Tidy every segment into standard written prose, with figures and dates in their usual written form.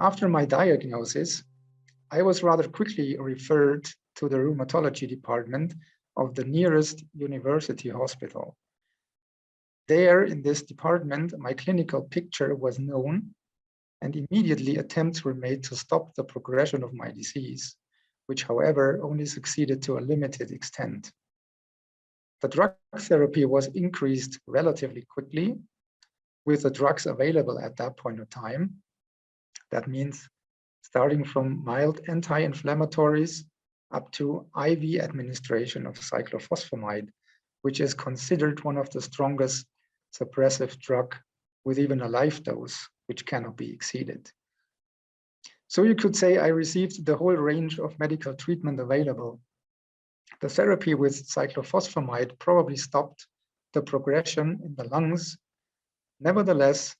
After my diagnosis, I was rather quickly referred to the rheumatology department of the nearest university hospital. There, in this department, my clinical picture was known, and immediately attempts were made to stop the progression of my disease, which, however, only succeeded to a limited extent. The drug therapy was increased relatively quickly with the drugs available at that point of time. That means starting from mild anti-inflammatories up to IV administration of cyclophosphamide, which is considered one of the strongest suppressive drug with even a life dose, which cannot be exceeded. So you could say I received the whole range of medical treatment available. The therapy with cyclophosphamide probably stopped the progression in the lungs. Nevertheless,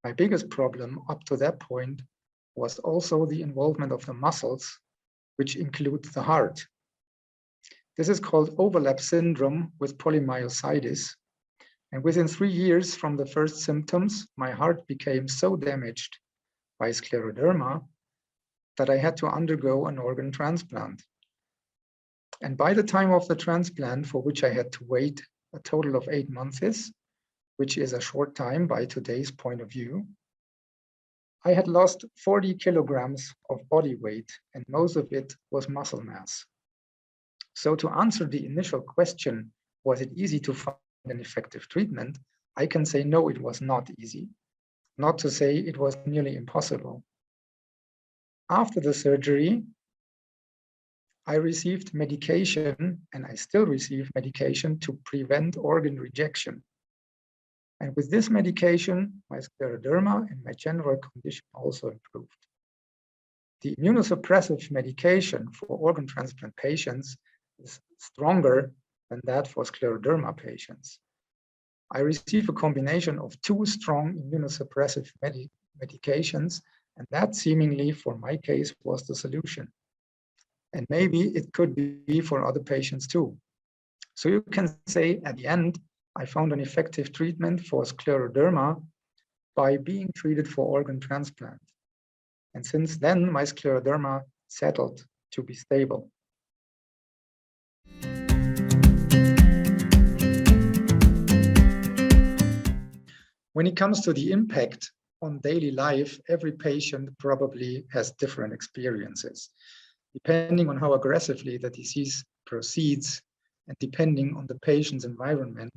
my biggest problem up to that point was also the involvement of the muscles, which include the heart. This is called overlap syndrome with polymyositis. And within 3 years from the first symptoms, my heart became so damaged by scleroderma that I had to undergo an organ transplant. And by the time of the transplant, for which I had to wait a total of 8 months, which is a short time by today's point of view, I had lost 40 kilograms of body weight, and most of it was muscle mass. So to answer the initial question, was it easy to find an effective treatment? I can say no, it was not easy. Not to say it was nearly impossible. After the surgery, I received medication, and I still receive medication to prevent organ rejection. And with this medication, my scleroderma and my general condition also improved. The immunosuppressive medication for organ transplant patients is stronger than that for scleroderma patients. I receive a combination of 2 strong immunosuppressive medications, and that seemingly, for my case, was the solution. And maybe it could be for other patients too. So you can say at the end, I found an effective treatment for scleroderma by being treated for organ transplant. And since then, my scleroderma settled to be stable. When it comes to the impact on daily life, every patient probably has different experiences. Depending on how aggressively the disease proceeds and depending on the patient's environment,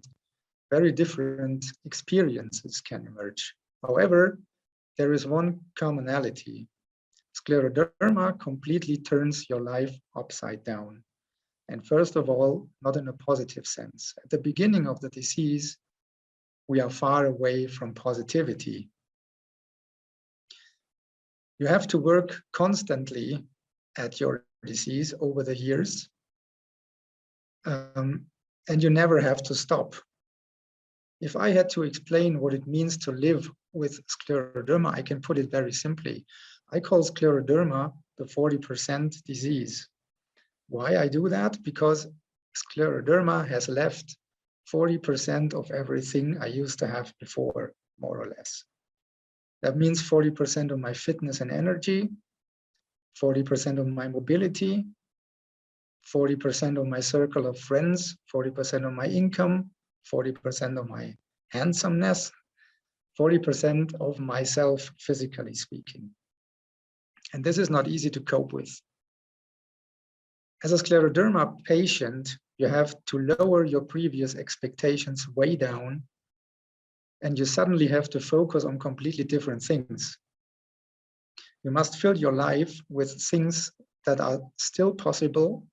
very different experiences can emerge. However, there is one commonality. Scleroderma completely turns your life upside down. And first of all, not in a positive sense. At the beginning of the disease, we are far away from positivity. You have to work constantly at your disease over the years, and you never have to stop. If I had to explain what it means to live with scleroderma, I can put it very simply. I call scleroderma the 40% disease. Why I do that? Because scleroderma has left 40% of everything I used to have before, more or less. That means 40% of my fitness and energy, 40% of my mobility, 40% of my circle of friends, 40% of my income, 40% of my handsomeness, 40% of myself, physically speaking. And this is not easy to cope with. As a scleroderma patient, you have to lower your previous expectations way down, and you suddenly have to focus on completely different things. You must fill your life with things that are still possible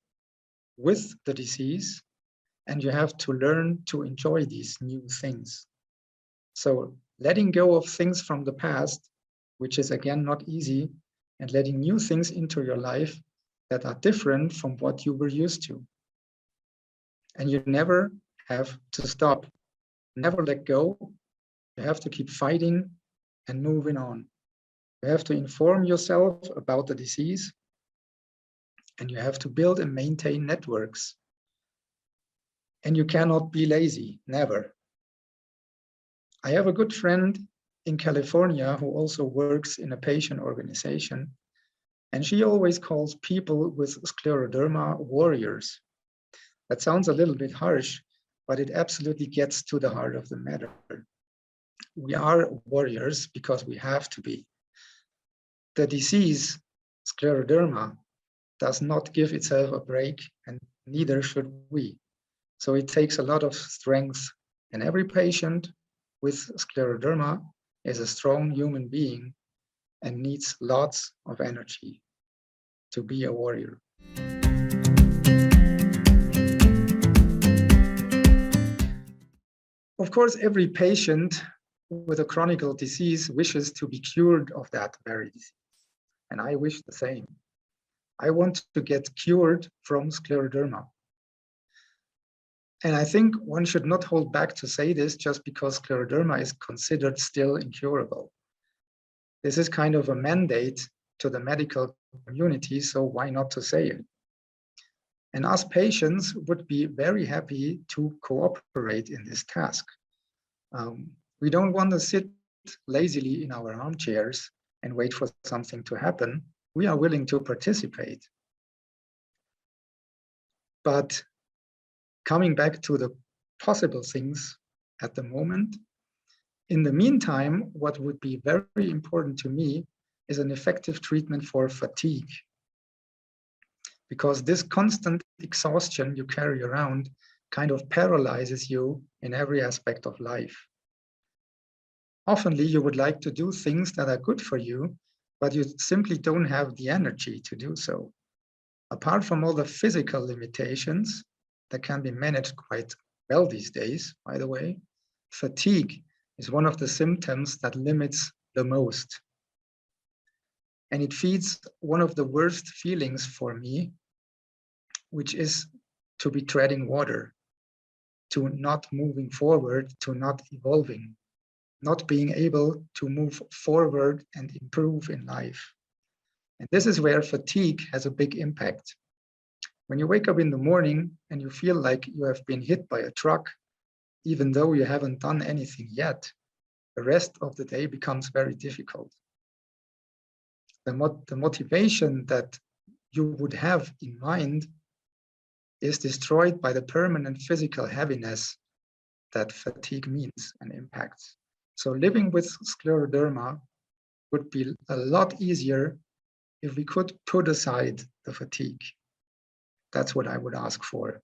with the disease, and you have to learn to enjoy these new things. So letting go of things from the past, which is again not easy, and letting new things into your life that are different from what you were used to. And you never have to stop, never let go. You have to keep fighting and moving on. You have to inform yourself about the disease, and you have to build and maintain networks. And you cannot be lazy, never. I have a good friend in California who also works in a patient organization, and she always calls people with scleroderma warriors. That sounds a little bit harsh, but it absolutely gets to the heart of the matter. We are warriors because we have to be. The disease, scleroderma, does not give itself a break, and neither should we. So it takes a lot of strength, and every patient with scleroderma is a strong human being and needs lots of energy to be a warrior. Of course, every patient with a chronic disease wishes to be cured of that very disease. And I wish the same. I want to get cured from scleroderma. And I think one should not hold back to say this just because scleroderma is considered still incurable. This is kind of a mandate to the medical community, so why not to say it? And us patients would be very happy to cooperate in this task. We don't want to sit lazily in our armchairs and wait for something to happen. We are willing to participate. But coming back to the possible things at the moment, in the meantime, what would be very important to me is an effective treatment for fatigue. Because this constant exhaustion you carry around kind of paralyzes you in every aspect of life. Oftenly, you would like to do things that are good for you, but you simply don't have the energy to do so. Apart from all the physical limitations that can be managed quite well these days, by the way, fatigue is one of the symptoms that limits the most. And it feeds one of the worst feelings for me, which is to be treading water, to not moving forward, to not evolving, not being able to move forward and improve in life. And this is where fatigue has a big impact. When you wake up in the morning and you feel like you have been hit by a truck, even though you haven't done anything yet, the rest of the day becomes very difficult. The motivation that you would have in mind is destroyed by the permanent physical heaviness that fatigue means and impacts. So living with scleroderma would be a lot easier if we could put aside the fatigue. That's what I would ask for.